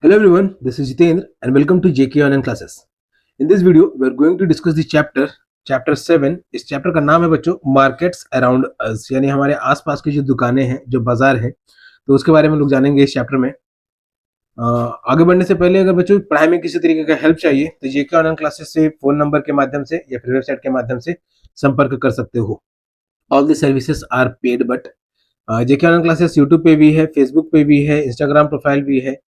Hello everyone, this is Jitendra and welcome to JK Online Classes. In this video, we are going to discuss the chapter 7. इस chapter का नाम है बच्चों markets around us, यानी हमारे आसपास की जो दुकानें हैं, जो बाजार है, तो उसके बारे में लोग जानेंगे इस चैप्टर में। आगे बढ़ने से पहले अगर बच्चों पढ़ाई में किसी तरीके का हेल्प चाहिए तो जेके ऑनलाइन क्लासेस से फोन नंबर के माध्यम से या फिर वेबसाइट के माध्यम से संपर्क कर सकते हो। All the services are paid but JK online classes YouTube पे भी है, फेसबुक पे भी है, इंस्टाग्राम प्रोफाइल भी है,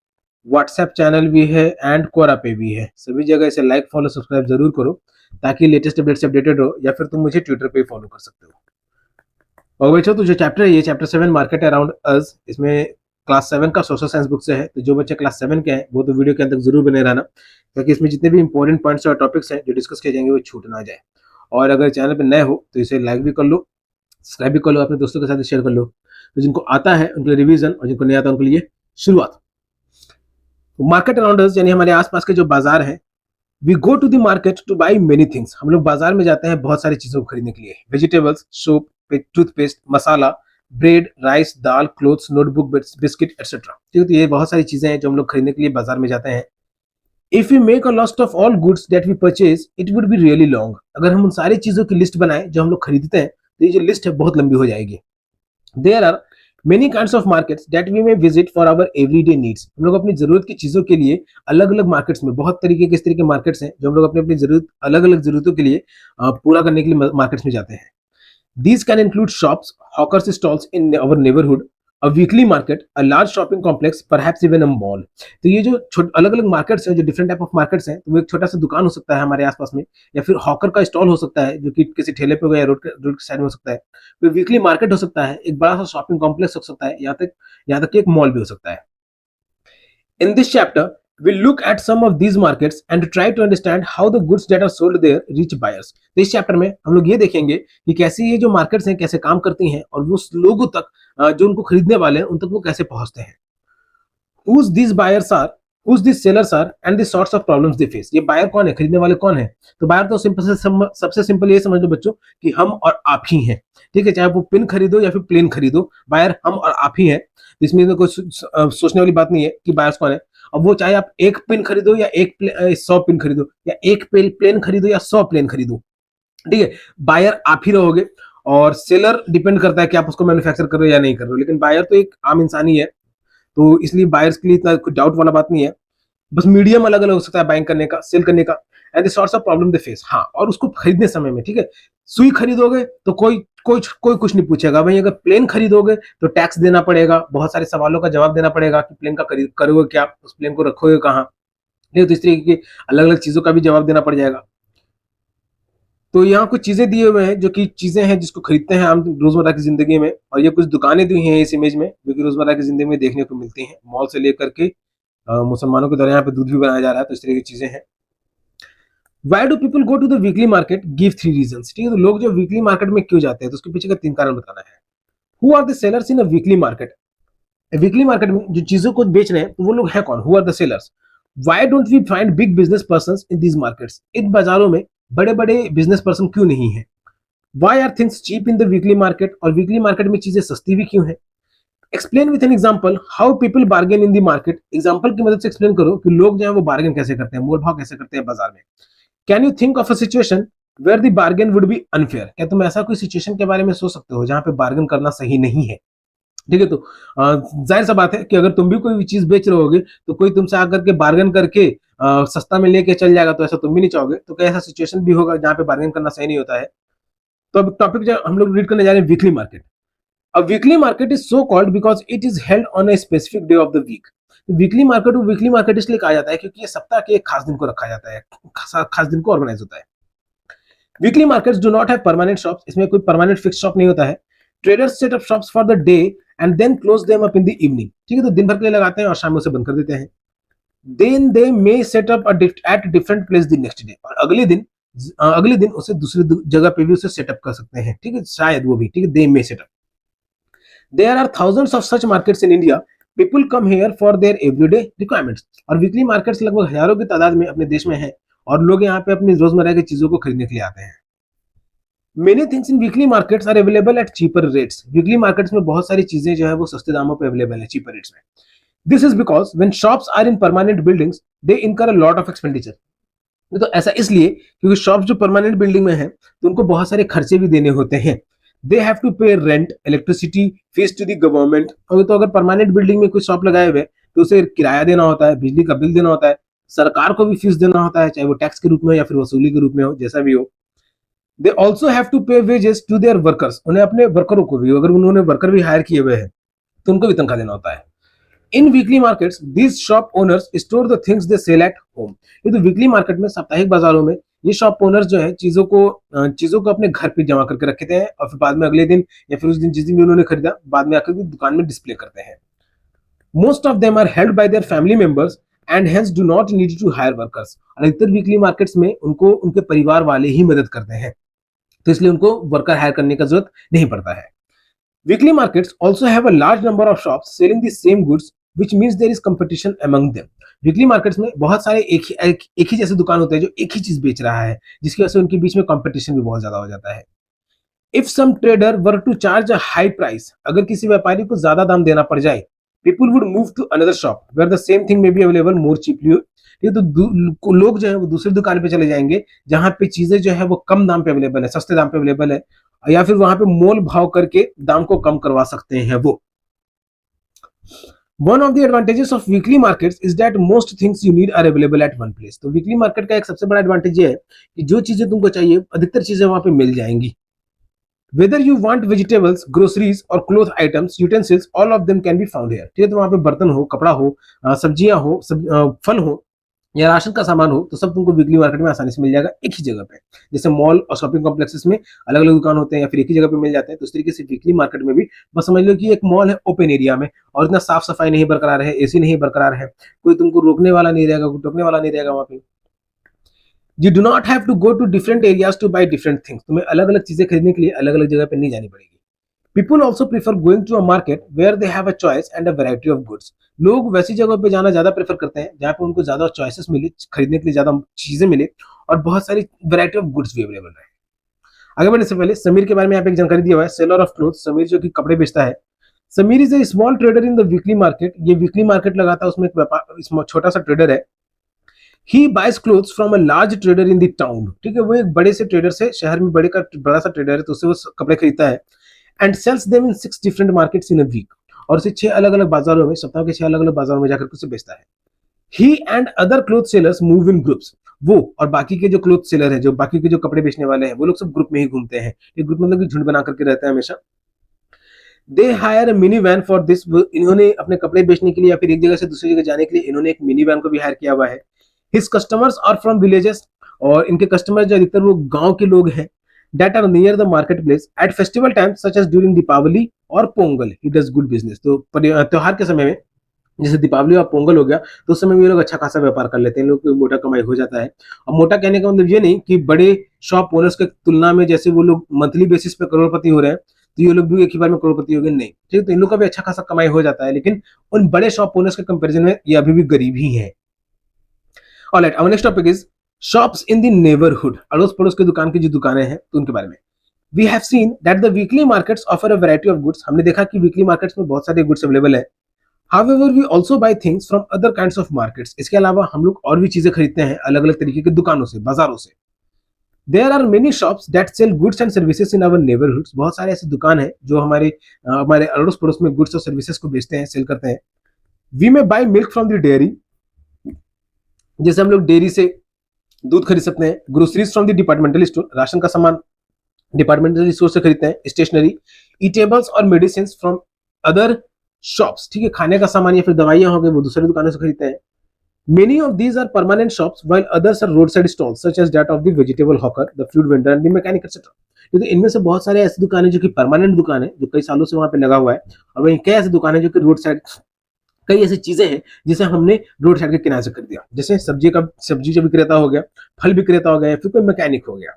व्हाट्सएप चैनल भी है एंड कोरा पे भी है। सभी जगह इसे लाइक फॉलो सब्सक्राइब जरूर करो ताकि लेटेस्ट अपडेट से अपडेटेड रहो, या फिर तुम मुझे ट्विटर पे फॉलो कर सकते हो। और बच्चों तो जो चैप्टर है ये चैप्टर 7 मार्केट अराउंड अस, इसमें क्लास 7 का सोशल साइंस बुक से है। तो जो बच्चे क्लास 7 के हैं वो तो वीडियो के अंत तक जरूर बने रहना, क्योंकि इसमें जितने भी इंपॉर्टेंट पॉइंट्स और टॉपिक्स हैं जो डिस्कस किए जाएंगे वो छूट ना जाए। और अगर चैनल पर नए हो तो इसे लाइक भी कर लो, सब्सक्राइब भी कर लो, अपने दोस्तों के साथ शेयर कर लो। तो जिनको आता है उनके लिए रिवीजन और जिनको नहीं आता उनके लिए शुरुआत। मार्केट अराउंड अस यानी हमारे आसपास के जो बाजार है, we go to the market to buy many things. हम लोग बाजार में जाते हैं बहुत सारी चीजों को खरीदने के लिए। वेजिटेबल्स, सोप, टूथपेस्ट, मसाला, ब्रेड, राइस, दाल, क्लोथ्स, नोटबुक, बिस्किट एक्सेट्रा। ठीक है, तो ये बहुत सारी चीजें हैं जो हम लोग खरीदने के लिए बाजार में जाते हैं। If you make a list of all goods that we purchase it would be really long. अगर हम उन सारी चीजों की लिस्ट बनाएं जो हम लोग खरीदते हैं तो ये जो लिस्ट है बहुत लंबी हो जाएगी। There are many kinds of markets that we may visit for our everyday needs. हम लोग अपनी जरूरत की चीजों के लिए अलग अलग मार्केट्स में, बहुत तरीके के इस तरह के मार्केट्स हैं जो हम लोग अपनी अपनी जरूरत, अलग अलग जरूरतों के लिए पूरा करने के लिए मार्केट्स में जाते हैं। These can include shops, hawkers stalls in our neighborhood, a weekly market, a large shopping complex, perhaps even a mall. तो ये जो अलग अलग मार्केट्स हैं, जो डिफरेंट टाइप ऑफ मार्केट्स हैं, तो वो एक छोटा सा दुकान हो सकता है हमारे आसपास में, या फिर हॉकर का स्टॉल हो सकता है जो कि किसी ठेले पे या रोड के साइड में हो सकता है। फिर वीकली मार्केट हो सकता है, एक बड़ा सा शॉपिंग कॉम्प्लेक्स हो सकता है, यहाँ तक कि एक मॉल भी हो सकता है। In this chapter, we'll look at some of these markets and try to understand how the goods that are sold there reach buyers. तो इस चैप्टर में हम लोग ये देखेंगे कि कैसे ये जो मार्केट्स हैं कैसे काम करती हैं और वो लोगों तक, जो उनको खरीदने वाले हैं उन तक वो कैसे पहुंचते हैं। Who's these buyers are, who's these sellers are and the sorts of problems they face। ये बायर कौन है, खरीदने वाले कौन है। तो बायर तो सबसे सिंपल ये समझ लो बच्चों कि हम और आप ही हैं। ठीक है, चाहे वो पिन खरीदो या फिर प्लेन खरीदो, बायर हम और आप ही है। तो इसमें तो कोई सोचने वाली बात नहीं है कि बायर्स कौन है। अब वो चाहे आप एक पिन खरीदो या 100 पिन खरीदो, या एक प्लेन खरीदो या 100 प्लेन खरीदो, ठीक है, बायर आप ही रहोगे। और सेलर डिपेंड करता है कि आप उसको मैन्युफैक्चर कर रहे हो या नहीं कर रहे हो, लेकिन बायर तो एक आम इंसान ही है। तो इसलिए बायर्स के लिए इतना कुछ डाउट वाला बात नहीं है। बस मीडियम अलग अलग हो सकता है बाइंग करने का, सेल करने का, and the sorts of problem they face. हाँ, और उसको खरीदने समय में, ठीक है, सुई खरीदोगे तो कोई कुछ नहीं पूछेगा भाई। अगर प्लेन खरीदोगे तो टैक्स देना पड़ेगा, बहुत सारे सवालों का जवाब देना पड़ेगा कि प्लेन का खरीद करोगे क्या, उस प्लेन को रखोगे कहाँ, नहीं तो इस तरीके की अलग अलग चीजों का भी जवाब देना पड़ जाएगा। तो यहाँ कुछ चीजें दिए हुए हैं जो कि चीजें हैं जिसको खरीदते हैं हम रोजमर्रा की जिंदगी में, और ये कुछ दुकानें दी हैं इस इमेज में जो कि रोजमर्रा की जिंदगी में देखने को मिलती हैं। मॉल से लेकर के मुसलमानों के द्वारा यहाँ पे दूध भी बनाया जा रहा है, तो इस तरह की चीजें हैं। Why do people go to the weekly market, give 3 reasons. ठीक है, तो लोग जो वीकली मार्केट में क्यों जाते हैं तो उसके पीछे का 3 कारण बताना है। Who are the sellers in a weekly market. Weekly market में जो चीजों को बेच रहे हैं तो वो लोग हैं कौन, who are the sellers. Why don't we find big business person in these markets. इन बाजारों में बड़े बड़े बिजनेस पर्सन क्यों नहीं है। Why are things cheap in the weekly market, और वीकली मार्केट में चीजें सस्ती भी क्यों है। Explain with an example how people bargain in the market. Example की मदद से एक्सप्लेन करो कि लोग जो है वो बार्गेन कैसे करते हैं, मोल भाव कैसे करते हैं बाजार में। Can you think of a situation where the bargain would be unfair. क्या तुम ऐसा कोई सिचुएशन के बारे में सोच सकते हो जहां पे बार्गेन करना सही नहीं है। ठीक है, तो जाहिर सा बात है कि अगर तुम भी कोई भी चीज बेच रहे होगे तो कोई तुमसे आकर के बार्गेन करके सस्ता में लेके चल जाएगा, तो ऐसा तुम भी नहीं चाहोगे। तो क्या ऐसा सिचुएशन भी होगा जहां पे बार्गेन करना सही नहीं होता है। तो अब टॉपिक जो हम लोग रीड करने जा रहे हैं, weekly market. A weekly market is so called because it is held on a specific day of the week। Weekly market को वीकली मार्केट इसलिए कहा जाता है क्योंकि ये सप्ताह के एक खास दिन को रखा जाता है, खास दिन को ऑर्गेनाइज होता है। Weekly markets do not have permanent shops. इसमें कोई परमानेंट फिक्स शॉप नहीं होता है। Traders set up shops for the day and then close them up in the evening. ठीक है, तो दिन भर के लिए लगाते हैं और शाम में उसे बंद कर देते हैं। Then they may set up at different place the next day, और अगले दिन उसे दूसरी जगह पे भी उसे सेटअप कर सकते हैं। ठीक है, शायद वो भी, ठीक है, दे मे setup. There are thousands of such markets in India. People come here for their everyday requirements। और वीकली मार्केट्स लगभग हजारों की तादाद में अपने देश में हैं, और लोग यहाँ पे अपनी रोजमर्रा की चीजों को खरीदने के लिए आते हैं। Many things in weekly markets are available at cheaper rates। Weekly markets में बहुत सारी चीजें जो है वो सस्ते दामों पे अवेलेबल है, चीपर रेट्स में। This is because when shops are in permanent buildings they incur a lot of expenditure. तो ऐसा इसलिए क्योंकि शॉप्स जो परमानेंट बिल्डिंग में है तो उनको बहुत सारे खर्चे भी देने होते हैं। They have to pay rent, electricity, fees to the government. तो अगर परमानेंट बिल्डिंग में कोई शॉप लगाए हुए तो उसे किराया देना होता है, बिजली का बिल देना होता है, सरकार को भी फीस देना होता है, चाहे वो टैक्स के रूप में या फिर वसूली के रूप में हो, जैसा भी हो। दे ऑल्सो हैव टू पे वेजेस टू देयर वर्कर्स। उन्हें अपने वर्करों को भी, अगर उन्होंने वर्कर भी हायर किए हुए हैं तो उनको भी तनख्वाह देना होता है। In weekly markets these shop owners store the things they sell at home. ये तो वीकली मार्केट में, साप्ताहिक बाजारों में ये शॉप ओनर्स जो है चीजों को अपने घर पे जमा करके रखते हैं और फिर बाद में अगले दिन या फिर उस दिन जिस दिन भी उन्होंने खरीदा बाद में आकर दुकान में डिस्प्ले करते हैं। Most of them are held by their family members and hence do not need to hire workers. अधिकतर वीकली मार्केट्स में उनको उनके परिवार वाले ही मदद करते हैं, तो इसलिए उनको वर्कर हायर करने का जरूरत नहीं पड़ता है। Weekly markets also have a large number of shops selling the same goods, which means there is competition among them. Weekly markets में बहुत सारे एक ही जैसे दुकान होते हैं जो एक ही चीज बेच रहा है, जिसकी वजह से उनके बीच में कंपटीशन भी बहुत ज्यादा हो जाता है। If some trader were to charge a high price, अगर किसी व्यापारी को ज्यादा दाम देना पड़ जाए, people would move to another shop where the same thing may be available more cheaply. ये तो लोग जो है वो दूसरी दुकान पे चले जाएंगे जहां पे चीजें जो है वो कम दाम पे अवेलेबल है, सस्ते दाम पे अवेलेबल है, या फिर वहां पे मोल भाव करके दाम को कम करवा सकते हैं वो। One of the advantages of weekly markets is that most things you need are available at one place. तो वीकली मार्केट का एक सबसे बड़ा एडवांटेज ये है कि जो चीजें तुमको चाहिए अधिकतर चीजें वहां पे मिल जाएंगी। Whether you want vegetables, groceries or cloth items, utensils, all of them can be found here। ठीक है, तो वहां पे बर्तन हो, कपड़ा हो, सब्जियां हो, फल हो या राशन का सामान हो, तो सब तुमको वीकली मार्केट में आसानी से मिल जाएगा एक ही जगह पे। जैसे मॉल और शॉपिंग कॉम्प्लेक्सेस में अलग अलग दुकान होते हैं या फिर एक ही जगह पे मिल जाते हैं, तो उस तरीके से वीकली मार्केट में भी बस समझ लो कि एक मॉल है ओपन एरिया में और इतना साफ सफाई नहीं बरकरार है, एसी नहीं बरकरार है, कोई तुमको रोकने वाला नहीं रहेगा, कोई टोकने वाला नहीं रहेगा वहां पे। You do not have to go to different areas to buy different things। तुम्हें अलग अलग चीजें खरीदने के लिए अलग अलग जगह पे नहीं जानी पड़ेगी। People also prefer going to a market where they have a choice and a variety of goods। लोग वैसी जगह पे जाना ज्यादा प्रेफर करते हैं जहाँ पे उनको ज्यादा चॉइसेस मिले, खरीदने के लिए ज्यादा चीजें मिले और बहुत सारी वैरायटी ऑफ गुड्स भी अवेलेबल रहे। आगे बढ़ने से पहले समीर के बारे में यहाँ पे एक जानकारी दिया हुआ है, सेलर ऑफ क्लोथ। समीर जो कि कपड़े बेचता है। Sameer is a small trader in the weekly market. ये वीकली मार्केट लगाता है, उसमें एक व्यापार छोटा सा ट्रेडर है। He buys clothes from a large trader in the town। ठीक है, वो एक बड़े से ट्रेडर से, शहर में बड़ा सा ट्रेडर है, तो उससे वो कपड़े खरीदता है। And sells them in 6 different markets in a week. और उसे 6 अलग अलग बाजारों में, सप्ताह के 6 अलग अलग बाजारों में जाकर उसे बेचता है। He and other cloth sellers move in groups. वो और बाकी के जो क्लोथ सेलर है, जो बाकी के जो कपड़े बेचने वाले हैं, वो लोग सब ग्रुप में ही घूमते हैं। एक ग्रुप मतलब कि झुंड बना करके रहते हैं हमेशा। They hire a mini van for this. इन्होंने अपने कपड़े बेचने के लिए या फिर एक जगह से दूसरी जगह जाने के लिए इन्होंने एक मिनी वैन को भी हायर किया हुआ है। His customers are from villages। और इनके कस्टमर जो अधिकतर वो गांव के लोग हैं। That are near the marketplace at festival times such as during Deepawali और Pongal he does good business। तो त्योहार के समय में जैसे दीपावली और पोंगल हो गया तो उस समय में ये लोग अच्छा खासा व्यापार कर लेते हैं, लोग को मोटा कमाई हो जाता है। और मोटा कहने का मतलब ये नहीं कि बड़े शॉप ओनर्स के तुलना में जैसे वो लोग मंथली बेसिस पे करोड़पति हो रहे हैं तो ये लोग भी एक ही बार में करोड़पति हो गए, नहीं। ठीक है, तो इन लोग का भी अच्छा खासा कमाई हो जाता है, लेकिन उन बड़े शॉप ओनर्स के कंपेरिजन में ये अभी भी गरीब ही है। Alright, our next topic is shops in the neighborhood। अड़ोस पड़ोस के दुकान की जो दुकानें हैं तो उनके बारे में। We have seen that the weekly markets offer a variety of goods। हमने देखा कि weekly markets में बहुत सारे goods अवेलेबल है। However, we also buy things from other kinds of markets। इसके अलावा हम लोग और भी चीजें खरीदते हैं अलग अलग तरीके के दुकानों से, बाजारों से। There are many shops that sell goods and services in our neighborhoods। बहुत सारे ऐसे दुकान हैं जो हमारे अड़ोस पड़ोस में गुड्स और सर्विसेज को बेचते हैं, सेल करते हैं। We may buy milk from the dairy। जैसे हम लोग डेयरी से दूध खरीद सकते हैं। Groceries from the departmental store. Ration का सामान डिपार्टमेंटल स्टोर से खरीदते हैं। स्टेशनरी, ईटेबल्स और मेडिसिन फ्रॉम अदर शॉप्स। ठीक है, खाने का सामान या फिर दवाइयां हो गई वो दूसरी दुकानों से खरीदते हैं। Many of these are permanent shops while others are road side stalls such as that of the vegetable hawker, the fruit vendor and the mechanic etcetera. तो इनमें से बहुत सारे ऐसी दुकानें जो कि परमानेंट दुकान है, जो कई सालों से वहां पे लगा हुआ है, और वहीं कई ऐसी दुकानें जो कि रोड साइड, कई ऐसी चीजें हैं जिसे हमने रोड साइड के किनारे से खरीद दिया। जैसे सब्जी जो विक्रेता हो गया, फल विक्रेता हो गया, या फिर कोई मैकेनिक हो गया।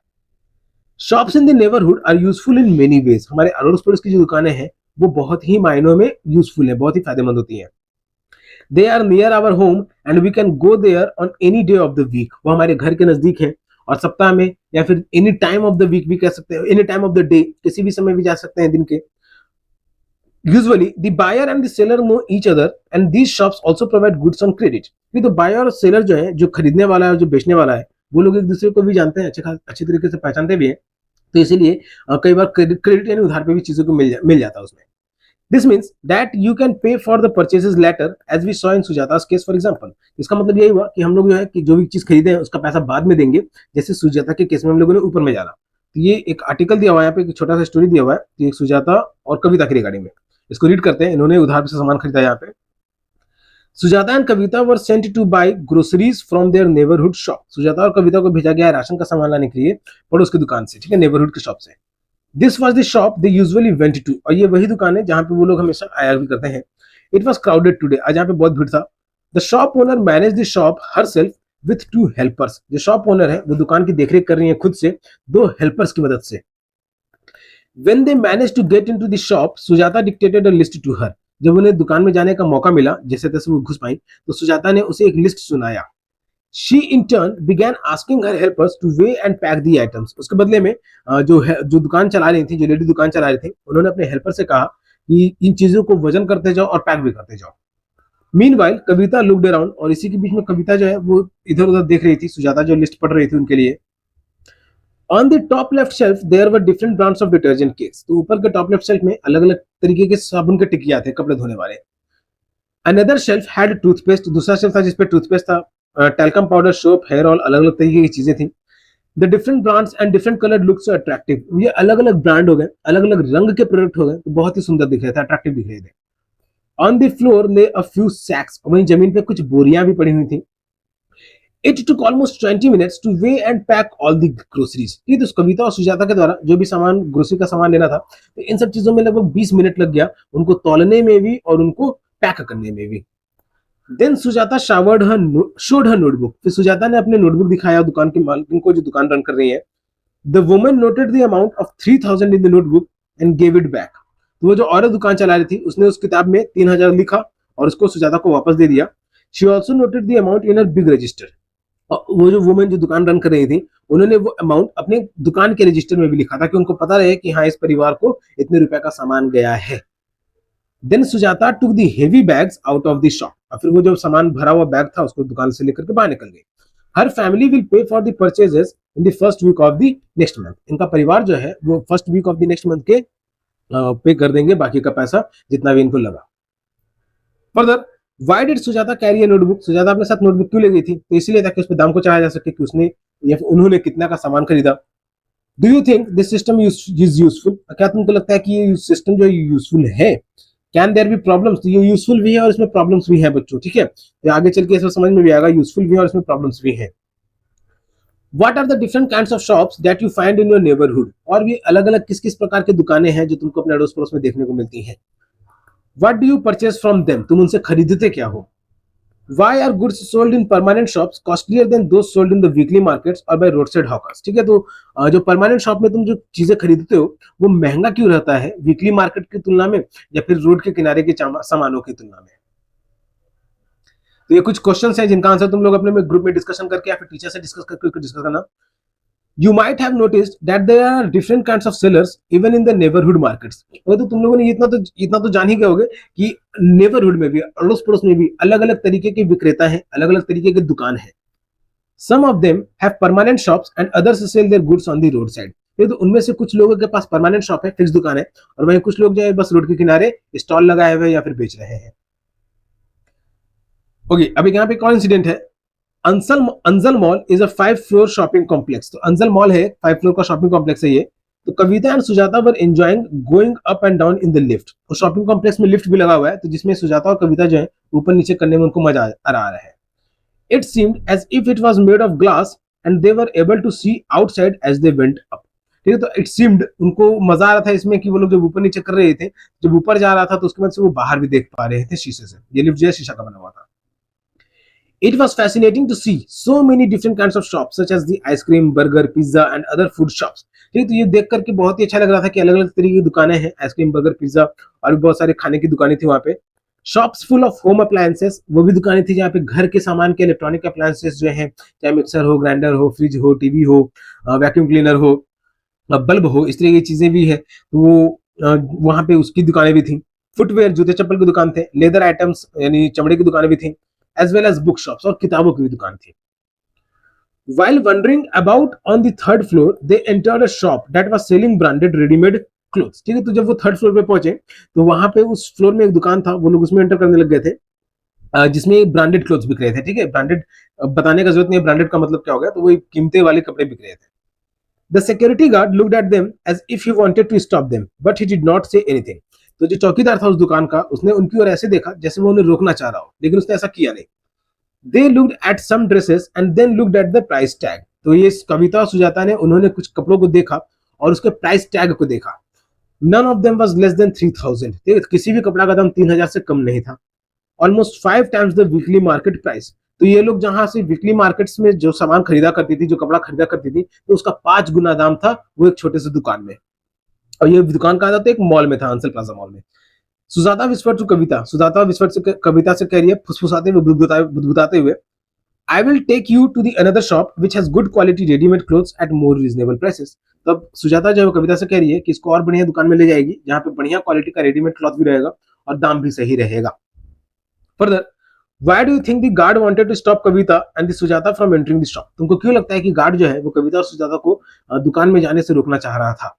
Shops in the neighbourhood are useful in many ways. हमारे अड़ोस पड़ोस की जो दुकानें हैं वो बहुत ही मायनों में यूजफुल है, बहुत ही फायदेमंद होती हैं। They are near our home and we can go there on any day of the week. वो हमारे घर के नजदीक है और सप्ताह में या फिर any time of the week भी कह सकते हैं, any time of the day, किसी भी समय भी जा सकते हैं दिन के। Usually, the buyer and the seller know each other, and these shops also provide goods on credit. ये तो बायर और सेलर जो है, जो खरीदने वाला है और जो बेचने वाला है, वो लोग एक दूसरे को भी जानते हैं, अच्छे तरीके से पहचानते भी हैं। तो इसीलिए कई बार क्रेडिट यानी उधार पे भी चीजों को मिल जाता है उसमें। This means that you can pay for the purchases later as we saw in Sujata's case for example. इसका मतलब यही हुआ कि हम लोग जो है कि जो भी चीज खरीदे हैं उसका पैसा बाद में देंगे, जैसे सुजाता के केस में हम लोगों ने ऊपर में जाना। तो ये एक आर्टिकल दिया हुआ है, यहाँ पे एक छोटा सा स्टोरी दिया हुआ है, तो एक सुजाता और कविता की रिगार्डिंग में। इसको रीड करते हैं। इन्होंने उधार से सामान खरीदा यहाँ पे। Sujata and Kavita were sent to buy groceries from their neighbourhood shop. Sujata और कविता को भेजा गया है राशन का सामान लाने के लिए पड़ोस की दुकान से, ठीक है, नेबरहुड की शॉप से। This was the shop they usually went to, और ये वही दुकान है जहां पे वो लोग हमेशा आया भी करते हैं। इट वॉज क्राउडेड टूडे, आज यहाँ पे बहुत भीड़ था। The shop owner manage the shop her self with 2 helpers. जो शॉप ओनर है वो दुकान की देखरेख कर रही है खुद से 2 हेल्पर्स की मदद से। When they managed to get into the shop, Sujata dictated a list to her. जब उन्हें दुकान में जाने का मौका मिला, जैसे तैसे वो घुस पाई, तो सुजाता ने उसे एक लिस्ट सुनाया। She in turn began asking her helpers to weigh and pack the items. उसके बदले में जो दुकान चला रही थी, जो लेडी दुकान चला रही थी, उन्होंने अपने हेल्पर से कहा कि इन चीजों को वजन करते जाओ और पैक भी करते जाओ। Meanwhile, कविता looked around, और इसी के बीच में कविता जो है वो इधर उधर देख रही थी, सुजाता जो लिस्ट पढ़ रही थी उनके लिए। On the top left shelf there were different brands of detergent cakes. तो ऊपर के टॉप लेफ्ट शेल्फ में अलग अलग तरीके के साबुन के टिकिया थे, कपड़े धोने वाले। अनदर शेल्फ हैड टूथपेस्ट, दूसरा शेल्फ था जिसपे टूथपेस्ट था, talcum powder, soap, hair oil, अलग अलग तरीके की चीजें थी। The different brands and different colour look so attractive. ये अलग अलग ब्रांड हो गए, अलग अलग रंग के प्रोडक्ट हो गए, तो बहुत ही सुंदर दिख रहे थे, अट्रैक्टिव दिख रहे थे। ऑन द फ्लोर ले अ फ्यू सैक्स, वहीं जमीन पे कुछ बोरियां भी पड़ी हुई थी। It took almost 20 minutes to weigh and pack all the groceries। ये तो कविता और सुजाता के द्वारा जो भी सामान, ग्रोसरी का सामान लेना था, तो इन सब चीजों में लगभग 20 मिनट लग गया, उनको तौलने में भी और उनको पैक करने में भी। Then Sujata showed her notebook. फिर सुजाता ने अपने नोटबुक दिखाया दुकान के मालिक को, जो दुकान रन कर रही है। The woman noted the amount of 3000 in the notebook and gave it back. तो वो जो औरत दुकान चला रही थी, उसने उस किताब में 3000 लिखा और उसको सुजाता को वापस दे दिया। She also noted the amount in a big register. वो जो वुमेन जो दुकान रन कर रही थी, उन्होंने वो अमाउंट अपने दुकान के रजिस्टर में भी लिखा, ताकि उनको पता रहे कि हाँ, इस परिवार को इतने रुपए का सामान गया है। Then Sujata took the heavy bags out of the shop. और फिर वो जो सामान भरा हुआ बैग था उसको दुकान से लेकर के बाहर निकल गई। हर family will pay for the purchases in the first week of the next month. इनका परिवार जो है वो first week of the next month के पे कर देंगे बाकी का पैसा जितना भी इनको लगा। Further, why did Sujata carry a notebook. Sujata अपने साथ नोटबुक क्यों ले गई थी? तो इसीलिए ताकि उस पे दाम को चढ़ाया जा सके कि उसने या फिर उन्होंने कितना का सामान खरीदा। Do you think this system is useful? क्या तुमको लगता है कि ये सिस्टम जो यूजफुल है? Can there be problems? तो ये यूजफुल भी है और इसमें प्रॉब्लम्स भी है बच्चों, ठीक है, तो आगे चल के इसमें समझ में भी आएगा, यूजफुल भी है और इसमें प्रॉब्लम्स भी है। What are the different kinds of shops that you find in your neighbourhood? और भी अलग अलग किस किस प्रकार की दुकानें हैं जो तुमको अपने अड़ोस पड़ोस में देखने को मिलती हैं। What do you purchase from them? तुम उनसे खरीदते क्या हो? Why are goods sold in permanent shops costlier than those sold in the weekly markets or by roadside hawkers? ठीक है, तो जो परमानेंट शॉप में तुम जो चीजें खरीदते हो वो महंगा क्यों रहता है वीकली मार्केट की तुलना में या फिर रोड के किनारे के सामानों की तुलना में? तो ये कुछ क्वेश्चंस हैं जिनका आंसर तुम लोग अपने में ग्रुप में डिस्कशन करके या फिर टीचर से डिस्कस करके डिस्कस करना। You might have noticed that there are different kinds of sellers even in the neighborhood markets। तो तुम लोगों ने इतना तो जान ही गए होगे कि नेबरहुड में भी, अड़ोस पड़ोस में भी अलग अलग तरीके के विक्रेता हैं, अलग अलग तरीके की दुकान है। Some of them have permanent shops and others sell their goods on the roadside। ये तो उनमें से कुछ लोगों के पास परमानेंट शॉप है, फिक्स दुकान है, और वहीं कुछ लोग जो है बस रोड के किनारे स्टॉल लगाए हुए या फिर बेच रहे हैं। ओके, अब यहाँ पे कौन इंसिडेंट है? Anjal mall is a 5 floor shopping complex. तो अंजल मॉल है, 5 फ्लोर का शॉपिंग कॉम्प्लेक्स है ये। तो Kavita and Sujata were enjoying going up and down in the lift. और शॉपिंग कॉम्प्लेक्स में लिफ्ट भी लगा हुआ है, तो जिसमें सुजाता और कविता जो है ऊपर नीचे करने में उनको मजा आ रहा है। It seemed as if it was made of glass and they were able to see outside as they went up. ठीक है, तो इट सीम्ड, उनको मजा आ रहा था इसमें कि वो लोग जब ऊपर नीचे कर रहे थे, जब ऊपर जा रहा था तो उसके बाद से वो बाहर भी देख पा रहे थे शीशे से। ये लिफ्ट जो है शीशा का बना हुआ था। It was fascinating to see so many different kinds of shops such as the ice cream, burger, pizza and other food shops। ठीक है, तो ये देख करके बहुत ही अच्छा लग रहा था कि अलग अलग तरीके की दुकानें हैं, आइसक्रीम, बर्गर, पिज्जा और भी बहुत सारे खाने की दुकानें थी वहां पे। Shops full of home appliances, वो भी दुकानें थी जहाँ पे घर के सामान के इलेक्ट्रॉनिक अप्लायंसेस जो है, चाहे मिक्सर हो, ग्राइंडर हो, फ्रिज हो, टीवी हो, वैक्यूम क्लीनर हो, बल्ब हो, इस तरह की चीजें भी है, तो वो वहां पे उसकी दुकानें भी थी। फुटवेयर जूते चप्पल की दुकान थे, लेदर आइटम्स यानी चमड़े की दुकानें भी थी, as well as book shops और किताबों की भी दुकान थी. While wandering about on the third floor, they entered a shop that was selling branded ready-made clothes. ठीक है, तो जब वो थर्ड फ्लोर पे पहुंचे तो वहां पे उस फ्लोर में एक दुकान था, वो लोग उसमें एंटर करने लग गए थे, जिसमें ब्रांडेड क्लोथ्स बिक रहे थे. ठीक है, ब्रांडेड बताने का जरूरत नहीं है ब्रांडेड का मतलब क्या हो गया, तो वो कीमती वाले कपड़े बिक रहे थे. The security guard looked at them as if he wanted to stop them but he did not say anything. तो जो चौकीदार था उस दुकान का, उसने उनकी ओर ऐसे देखा जैसे वो उन्हें रोकना चाह रहा हो, लेकिन उसने ऐसा किया नहीं. They looked at some dresses and then looked at the price tag. तो ये कविता और सुजाता ने उन्होंने कुछ कपड़ों को देखा और उसके प्राइस टैग को देखा. None of them was less than 3000. किसी भी कपड़ा का दाम 3000 से कम नहीं था. Almost 5 times the weekly market price. तो ये लोग जहां से वीकली मार्केट्स में जो सामान खरीदा करती थी, जो कपड़ा खरीदा करती थी, तो उसका 5 गुना दाम था वो एक छोटे से दुकान में. और ये दुकान कहा था तो एक मॉल में था, आंसर प्लाजा मॉल में. सुजाता विस्फोट टू कविता. सुजाता विस्फोट से कविता से कह रही है फुसफुसाते हुए, बुदबुदाते हुए, I will take you to the another shop which has good quality ready-made clothes at more reasonable prices. तब सुजाता जो है कविता से कह रही है कि इसको और बढ़िया दुकान में ले जाएगी जहां पे बढ़िया क्वालिटी का रेडीमेड क्लॉथ भी रहेगा और दाम भी सही रहेगा. Further, why do you think the guard wanted to stop Kavita and the Sujata from entering the shop? तुमको क्यों लगता है कि गार्ड जो है वो कविता और सुजाता को दुकान में जाने से रोकना चाह रहा था?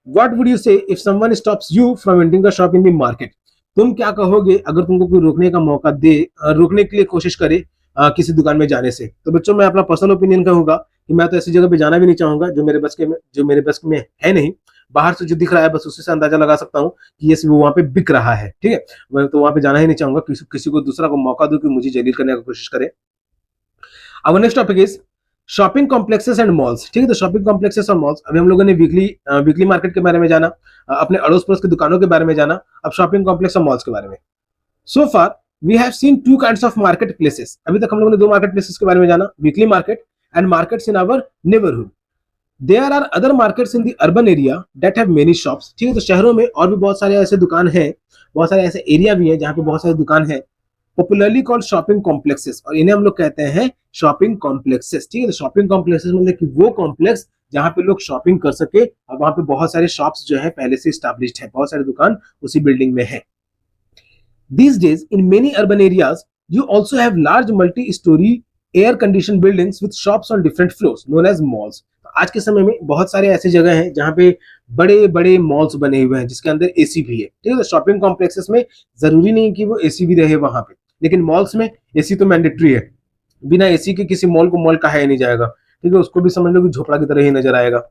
What would you say if someone stops you from entering a shop in the market? तुम क्या कहोगे अगर तुमको कोई रोकने का मौका दे, रोकने के लिए कोशिश करे किसी दुकान में जाने से? तो बच्चों मैं अपना पर्सनल ओपिनियन कहूंगा कि मैं तो ऐसी जगह पे जाना भी नहीं चाहूंगा जो मेरे बस में है नहीं. बाहर से जो दिख रहा है बस उसी से अंदाजा लगा सकता हूँ कि ये वो वहां पे बिक रहा है. ठीक है, मैं तो वहां पे जाना ही नहीं चाहूंगा, किसी को दूसरा को मौका दूं कि मुझे जलील करने की कोशिश करे. अब next topic is shopping complexes and malls. ठीक है, तो शॉपिंग कॉम्प्लेक्सेस और मॉल्स. अभी हम लोगों ने वीकली मार्केट के बारे में जाना, अपने अड़ोस पड़ोस की दुकानों के बारे में जाना. अब शॉपिंग कॉम्प्लेक्स और मॉल्स के बारे में. So far we have seen two kinds of market places. अभी तक हम लोगों ने दो मार्केट प्लेसेस के बारे में जाना, weekly market and markets in our neighbourhood. There are other markets in the urban area that have many shops. ठीक है, तो शहरों में और भी बहुत सारे ऐसे दुकान हैं, बहुत सारे ऐसे एरिया भी हैं जहाँ पे बहुत सारी दुकान है, पॉपुलरली कॉल्ड शॉपिंग कॉम्प्लेक्सेस, और इन्हें हम लोग कहते हैं शॉपिंग कॉम्प्लेक्सेस. ठीक है, तो शॉपिंग कॉम्प्लेक्सेस मतलब कि वो कॉम्प्लेक्स जहाँ पे लोग शॉपिंग कर सके और वहां पे बहुत सारे शॉप्स जो है पहले से स्टैब्लिश्ड है, बहुत सारे दुकान उसी बिल्डिंग में है. These days, in many urban areas, you also have large multi-story air-conditioned buildings with shops on different floors, known as malls. आज के समय में बहुत सारे ऐसे जगह हैं जहाँ पे बड़े बड़े मॉल्स बने हुए हैं जिसके अंदर एसी भी है. ठीक है, तो शॉपिंग कॉम्प्लेक्सेस में जरूरी नहीं कि वो एसी भी रहे वहां पे, लेकिन मॉल्स में एसी तो मैंडेटरी है. बिना एसी के किसी मॉल को मॉल कहा ही नहीं जाएगा. ठीक है, उसको भी समझ लो कि झोपड़ा की तरह ही नजर आएगा,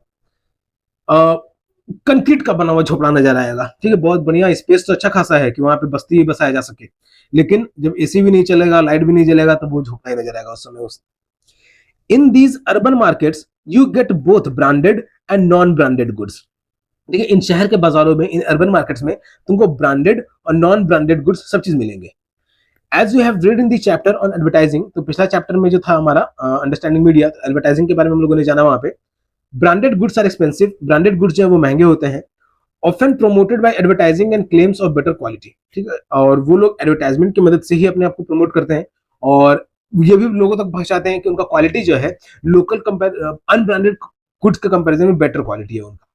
कंक्रीट का बना हुआ झोपड़ा नजर आएगा. ठीक है, बहुत बढ़िया स्पेस तो अच्छा खासा है कि वहां पे बस्ती ही बसाया जा सके, लेकिन जब एसी भी नहीं चलेगा, लाइट भी नहीं जलेगा, तो वो झोपड़ा ही नजर आएगा उस समय. उस in these urban markets you get both branded and non branded goods. देखिए, इन शहर के बाजारों में, इन अर्बन मार्केट्स में तुमको ब्रांडेड और नॉन ब्रांडेड गुड्स सब चीज मिलेंगे. As you have read in the chapter on advertising, तो पिछला चैप्टर में जो था हमारा अंडरस्टैंडिंग मीडिया, तो एडवर्टाइजिंग के बारे में हम लोगों ने जाना. वहां पे branded goods are expensive. Branded goods जो है वो महंगे होते हैं. Often promoted by advertising and claims of better quality. ठीक है, और वो लोग एडवर्टाइजमेंट की मदद से ही अपने आप को प्रमोट करते हैं और ये भी लोगों तक पहुंचाते हैं कि उनका क्वालिटी जो है लोकल अनब्रांडेड गुड्स के कंपैरिजन में बेटर क्वालिटी है उनका.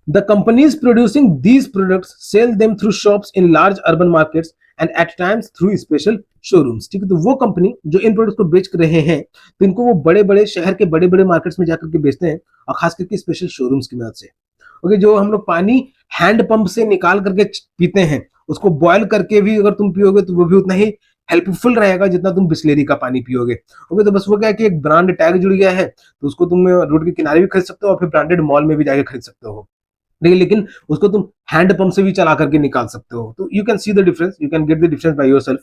The companies producing these products sell them through shops in large urban markets and at times through special showrooms. ठीक है, तो वो कंपनी जो इन प्रोडक्ट्स को बेच रहे हैं, तो इनको वो बड़े बड़े शहर के बड़े बड़े मार्केट्स में जाकर के बेचते हैं, और खास करके स्पेशल शोरूम्स की मदद से. ओके, जो हम लोग पानी हैंड पंप से निकाल करके पीते हैं, उसको बॉयल करके भी अगर तुम पियोगे तो वो भी उतना ही हेल्पफुल रहेगा जितना तुम बिस्लेरी का पानी पियोगे. ओके, तो बस वो क्या है कि एक ब्रांड टैग जुड़ गया है, तो उसको तुम रोड के किनारे भी खरीद सकते हो और फिर ब्रांडेड मॉल में भी जाके खरीद सकते हो. लेकिन उसको तुम हैंड पंप से भी चला करके निकाल सकते हो. तो you can see the difference, you can get the difference by yourself.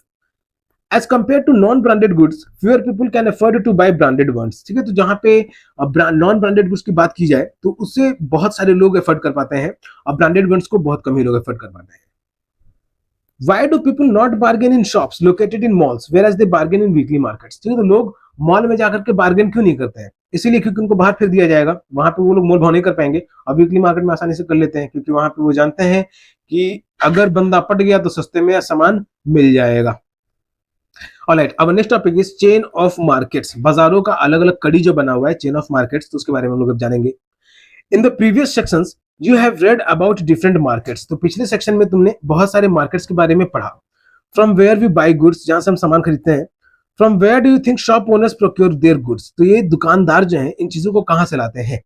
As compare to non branded goods, fewer people can afford to buy branded ones. ठीक है, तो जहां पे नॉन ब्रांडेड गुड्स की बात की जाए तो उससे बहुत सारे लोग अफोर्ड कर पाते हैं और ब्रांडेड वंस को बहुत कम ही लोग अफोर्ड कर पाते हैं. Why do people not bargain in shops located in malls whereas they bargain in weekly markets? ठीक है, तो लोग मॉल में जाकर के बार्गेन क्यों नहीं करते हैं? इसीलिए क्योंकि उनको बाहर फेंक दिया जाएगा, वहां पे वो लोग मोल भाव नहीं कर पाएंगे, और वीकली मार्केट में आसानी से कर लेते हैं क्योंकि वहां पे वो जानते हैं कि अगर बंदा पट गया तो सस्ते में सामान मिल जाएगा. ऑलराइट, अब next topic is chain of markets. बाजारों का अलग अलग कड़ी जो बना हुआ है, चेन ऑफ मार्केट्स, तो उसके बारे में हम लोग अब जानेंगे. In the previous sections, you have read about different markets, तो पिछले सेक्शन में तुमने बहुत सारे मार्केट्स के बारे में पढ़ा। From where we buy goods, जहां से हम सामान खरीदते हैं। From where do you think shop owners procure their goods, तो ये दुकानदार जो हैं इन चीजों को कहां से लाते हैं।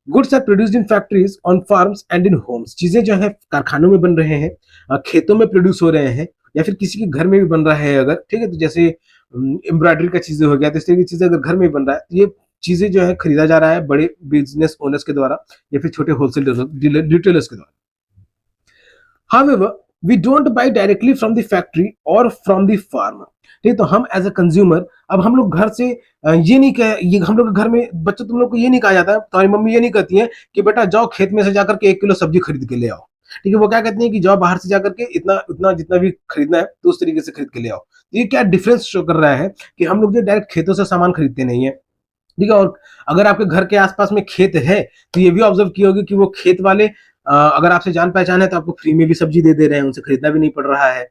Goods are produced in factories, on farms and in homes, चीजें जो है कारखानों में बन रहे हैं, खेतों में प्रोड्यूस हो रहे हैं, या फिर किसी के घर में भी बन रहा है अगर, ठीक है, तो जैसे एम्ब्रॉयडरी का चीजें हो गया, तो इस तरह की चीजें अगर घर में बन रहा है तो ये चीजें जो है खरीदा जा रहा है बड़े बिजनेस ओनर्स के द्वारा या फिर छोटे होलसेल रिटेलर्स के द्वारा। However, we don't buy directly from the factory or from the farm, ठीक, तो हम एज अ कंज्यूमर, अब हम लोग घर से ये नहीं कह, ये हम लोग घर में बच्चों तुम लोग को ये नहीं कहा जाता है, तुम्हारी मम्मी ये नहीं कहती है कि बेटा जाओ खेत में से जाकर के 1 किलो सब्जी खरीद के ले आओ, ठीक है, वो क्या कहती है कि जाओ बाहर से जाकर के इतना इतना जितना भी खरीदना है तो उस तरीके से खरीद के ले आओ। तो ये क्या डिफरेंस शो कर रहा है कि हम लोग जो डायरेक्ट खेतों से सामान खरीदते नहीं है, ठीक है। और अगर आपके घर के आसपास में खेत है तो ये भी ऑब्जर्व किए होगे कि वो खेत वाले अगर आपसे जान पहचान है तो आपको फ्री में भी सब्जी दे दे रहे हैं, उनसे खरीदना भी नहीं पड़ रहा है।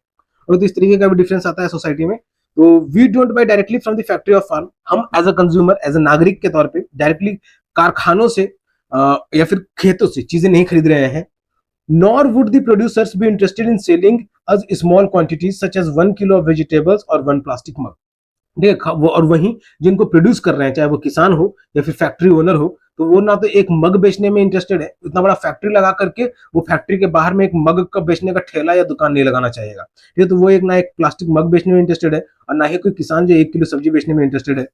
और तो इस तरीके का भी डिफरेंस आता है सोसाइटी में। तो we don't buy directly from the factory of farm, हम as a consumer, as a नागरिक के तौर पे डायरेक्टली कारखानों से या फिर खेतों से चीजें नहीं खरीद रहे हैं। Nor would the producers be interested in selling us small quantities such as 1 kilo of vegetables और 1 प्लास्टिक मग, देख वो, और वहीं जिनको प्रोड्यूस कर रहे हैं चाहे वो किसान हो या फिर फैक्ट्री ओनर हो, तो वो ना तो एक मग बेचने में इंटरेस्टेड है, इतना बड़ा फैक्ट्री लगा करके वो फैक्ट्री के बाहर में एक मग का बेचने का ठेला या दुकान नहीं लगाना चाहेगा, ठीक है, तो वो एक ना एक प्लास्टिक मग बेचने में इंटरेस्टेड है और ना ही कोई किसान जो 1 किलो सब्जी बेचने में इंटरेस्टेड है।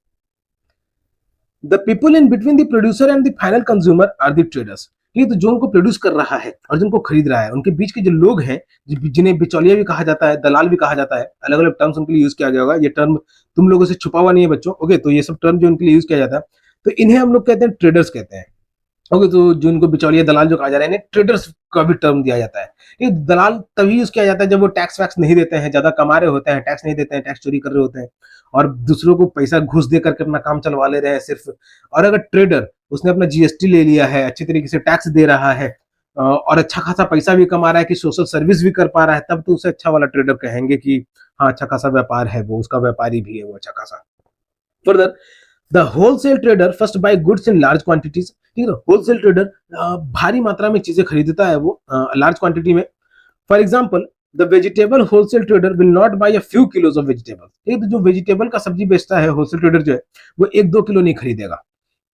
The people in between the producer and the final consumer are the traders, ये तो जो उनको प्रोड्यूस कर रहा है और जिनको खरीद रहा है उनके बीच के जो लोग हैं, जिन्हें बिचौलिया भी कहा जाता है, दलाल भी कहा जाता है, अलग अलग टर्म्स उनके लिए यूज किया गया होगा, ये टर्म तुम लोगों से छुपा हुआ नहीं है बच्चों, ओके, तो ये सब टर्म जो उनके लिए यूज किया जाता है तो इन्हें हम लोग कहते हैं ट्रेडर्स कहते हैं, ओके, तो जो इनको बिचौलिया दलाल जो कहा जा रहा है इन्हें ट्रेडर्स का भी टर्म दिया जाता है। ये दलाल तभी यूज किया जाता है जब वो टैक्स वैक्स नहीं देते हैं, ज्यादा कमा रहे होते हैं, टैक्स नहीं देते हैं, टैक्स चोरी कर रहे होते हैं और दूसरों को पैसा घूस दे करके अपना काम चलवा ले रहे हैं सिर्फ। और अगर ट्रेडर उसने अपना जीएसटी ले लिया है, अच्छी तरीके से टैक्स दे रहा है और अच्छा खासा पैसा भी कमा रहा है कि सोशल सर्विस भी कर पा रहा है, तब तो उसे अच्छा वाला ट्रेडर कहेंगे कि हाँ अच्छा खासा व्यापार है, वो उसका व्यापारी भी है वो अच्छा खासा। Further the wholesale trader first by goods in large quantities, ठीक है, होलसेल ट्रेडर भारी मात्रा में चीजें खरीदता है वो लार्ज क्वांटिटी में। For example the vegetable wholesale trader will not buy a few kilos of vegetable, ठीक है, तो जो वेजिटेबल का सब्जी बेचता है होलसेल ट्रेडर जो है वो 1-2 किलो नहीं खरीदेगा,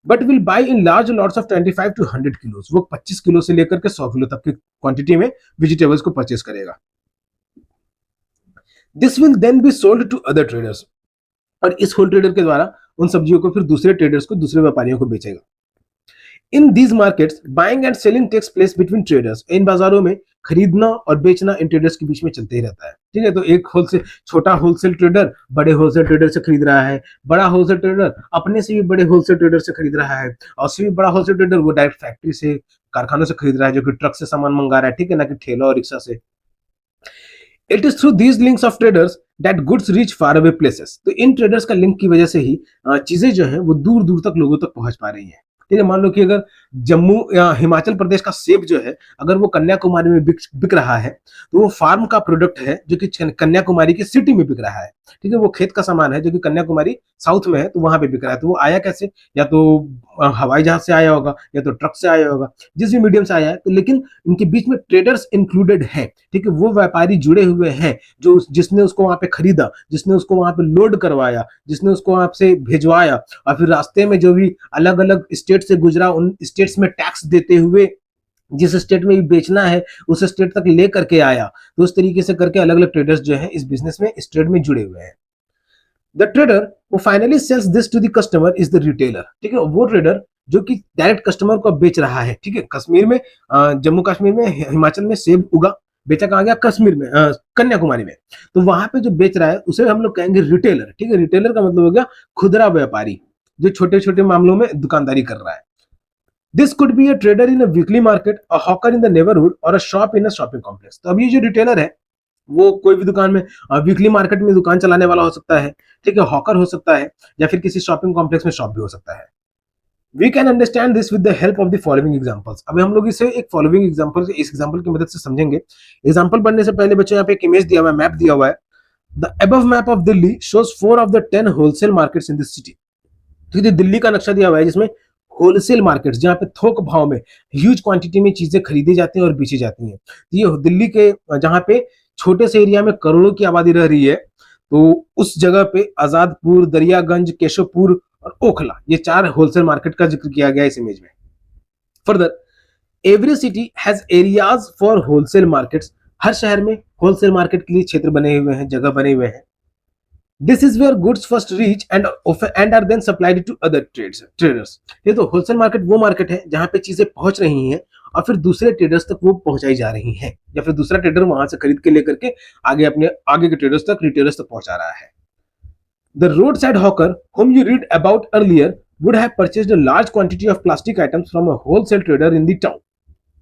but will buy in large lots of 25 to 100 kilos, वो 25 किलो से लेकर के 100 किलो तक की क्वांटिटी में वेजिटेबल्स को परचेस करेगा। This will then be sold to other traders, और इस होल ट्रेडर के द्वारा उन सब्जियों को फिर दूसरे ट्रेडर्स को, दूसरे व्यापारियों को बेचेगा। In these markets buying and selling takes place between traders, इन बाजारों में खरीदना और बेचना इन ट्रेडर्स के बीच में चलते ही रहता है, ठीक है, तो एक होलसेल, छोटा होलसेल ट्रेडर बड़े होलसेल ट्रेडर से खरीद रहा है, बड़ा होलसेल ट्रेडर अपने से भी बड़े होलसेल ट्रेडर से खरीद रहा है, और उससे भी बड़ा होलसेल ट्रेडर वो डायरेक्ट फैक्ट्री से, कारखानों से खरीद रहा है जो कि ट्रक से सामान मंगा रहा है, ठीक है, ना कि ठेला और रिक्शा से। It is through these links of traders that goods reach far away places, तो इन ट्रेडर्स का लिंक की वजह से ही चीजें जो है वो दूर दूर तक लोगों तक पहुंच पा रही हैं, ठीक है। मान लो कि अगर जम्मू या हिमाचल प्रदेश का सेब जो है अगर वो कन्याकुमारी में बिक रहा है तो वो फार्म का प्रोडक्ट है जो कि कन्याकुमारी की सिटी में बिक रहा है, ठीक है, वो खेत का सामान है जो कि कन्याकुमारी साउथ में है तो वहां पे बिक रहा है, तो वो आया कैसे, या तो हवाई जहाज से आया होगा या तो ट्रक से आया होगा, जिस भी मीडियम से आया है, तो लेकिन इनके बीच में ट्रेडर्स इंक्लूडेड है, ठीक है, वो व्यापारी जुड़े हुए हैं जो जिसने उसको वहां पे खरीदा, जिसने उसको वहां पे लोड करवाया, जिसने उसको वहां से भेजवाया, और फिर रास्ते में जो भी अलग अलग स्टेट से गुजरा उन स्टेट्स में टैक्स देते हुए जिस स्टेट में बेचना है उस स्टेट तक ले करके आया, तो उस तरीके से करके अलग अलग ट्रेडर्स जो है इस बिजनेस में, इस ट्रेड में जुड़े हुए हैं। द ट्रेडर वो finally sells this to the customer is the retailer, ठीक है, वो ट्रेडर जो कि डायरेक्ट कस्टमर को बेच रहा है, ठीक है, कश्मीर में, जम्मू कश्मीर में, हिमाचल में सेब उगा, बेचा कहाँ गया, कश्मीर में, कन्याकुमारी में, तो वहां पे जो बेच रहा है उसे हम लोग कहेंगे रिटेलर, ठीक है, रिटेलर का मतलब हो गया खुदरा व्यापारी जो छोटे छोटे मामलों में दुकानदारी कर रहा है। This could be a trader in a weekly market, a hawker in the neighbourhood और a shop in a shopping complex, तो अब ये जो रिटेलर है वो कोई भी दुकान में, वीकली मार्केट में दुकान चलाने वाला हो सकता है, ठीक है, हॉकर हो सकता है, या फिर किसी शॉपिंग कॉम्प्लेक्स में शॉप भी हो सकता है। We can understand this with the help of the following examples, अभी हम लोग इसे एक फॉलोइंग एग्जांपल, इस एग्जांपल की मदद से समझेंगे। एग्जांपल बनने से पहले बच्चों यहाँ पे एक इमेज दिया हुआ है, मैप दिया हुआ है। The above map of Delhi shows 4 of the 10 wholesale markets in this city, तो दिल्ली का नक्शा दिया हुआ है जिसमें होलसेल मार्केट्स जहाँ पे थोक भाव में ह्यूज क्वांटिटी में चीजें खरीदी जाती हैं और बेची जाती हैं। तो ये दिल्ली के जहाँ पे छोटे से एरिया में करोड़ों की आबादी रह रही है, तो उस जगह पे आजादपुर, दरियागंज, केशवपुर और ओखला, ये 4 होलसेल मार्केट का जिक्र किया गया इस इमेज में। Further, every city has areas for wholesale markets. हर शहर में होलसेल मार्केट के लिए क्षेत्र बने हुए हैं, जगह बने हुए हैं। This is where goods first reach and are then supplied to other traders. ये तो होलसेल मार्केट वो मार्केट है जहां पे चीजें पहुंच रही हैं और फिर दूसरे ट्रेडर्स तक वो पहुंचाई जा रही हैं, या फिर दूसरा ट्रेडर वहां से खरीद के लेकर के आगे अपने आगे के ट्रेडर्स तक, रिटेलर्स तक पहुंचा रहा है। The roadside hawker whom you read about earlier would have purchased a large quantity of plastic items from a wholesale trader in the town.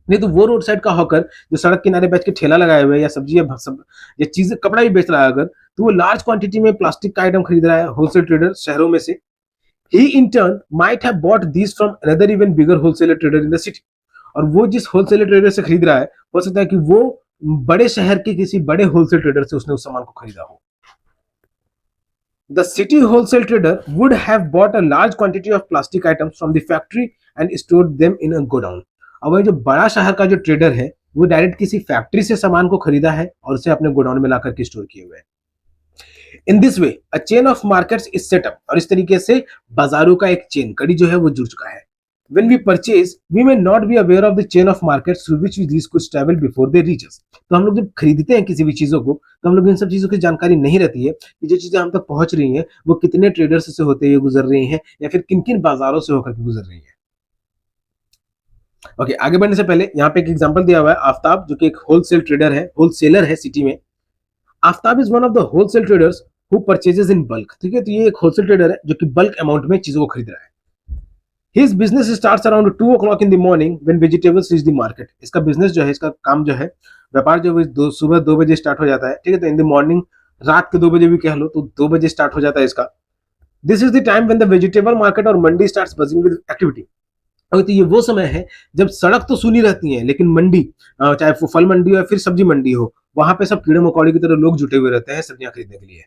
नहीं तो वो रोड साइड का हॉकर जो सड़क किनारे बैठ के ठेला लगाए हुए या सब्जी या चीजें, कपड़ा भी बेच रहा है, अगर तो वो लार्ज क्वांटिटी में प्लास्टिक का आइटम खरीद रहा है होलसेल ट्रेडर शहरों में से। He in turn might have bought these from another even bigger wholesaler trader in the city. और वो जिस होलसेलर ट्रेडर से खरीद रहा है, हो सकता है कि वो बड़े शहर के किसी बड़े होलसेल ट्रेडर से उसने उस सामान को खरीदा हो। The city wholesale trader would have bought a large quantity of plastic items from the factory and stored them in a godown. अब जो बड़ा शहर का जो ट्रेडर है, वो डायरेक्ट किसी फैक्ट्री से सामान को खरीदा है और उसे अपने गोडाउन में लाकर के स्टोर किए हुए हैं। In this way a chain of markets is set up. और इस तरीके से बाजारों का एक चेन, कड़ी जो है वो जुड़ चुका है। When we purchase, we may not be aware of the chain of markets through which these goods travel before they reach us. तो हम लोग जब खरीदते हैं किसी भी चीजों को, तो हम लोग इन सब चीजों की जानकारी नहीं रहती है कि जो चीजें हम तक पहुंच रही हैं वो कितने ट्रेडर्स से होते हुए गुजर रही हैं या फिर किन किन बाजारों से होकर के गुजर रही हैं। ओके, आगे बढ़ने से पहले यहाँ पे एक एग्जांपल दिया हुआ है आफ्ताब, जो कि एक होलसेल ट्रेडर है, होलसेलर है सिटी में। Aftab is one of the wholesale traders who purchases in bulk. ठीक है, तो ये एक होलसेल ट्रेडर है जो कि बल्क अमाउंट में चीजों को खरीद रहा है। His business starts around 2 o'clock in the morning when vegetables reach the market. इसका बिजनेस जो है, इसका काम जो है, व्यापार जो है सुबह 2 बजे स्टार्ट हो जाता है। ठीक है, तो इन द मॉर्निंग, रात के 2 बजे भी कह लो तो 2 बजे स्टार्ट हो जाता है इसका। This is the time when the vegetable market और मंडी स्टार्ट्स बजिंग विद एक्टिविटी। और तो ये वो समय है जब सड़क तो सुनी रहती है, लेकिन मंडी, चाहे वो फल मंडी हो या फिर सब्जी मंडी हो, वहां पे सब कीड़े मकोड़े की तरह लोग जुटे हुए रहते हैं सब्जियां खरीदने के लिए।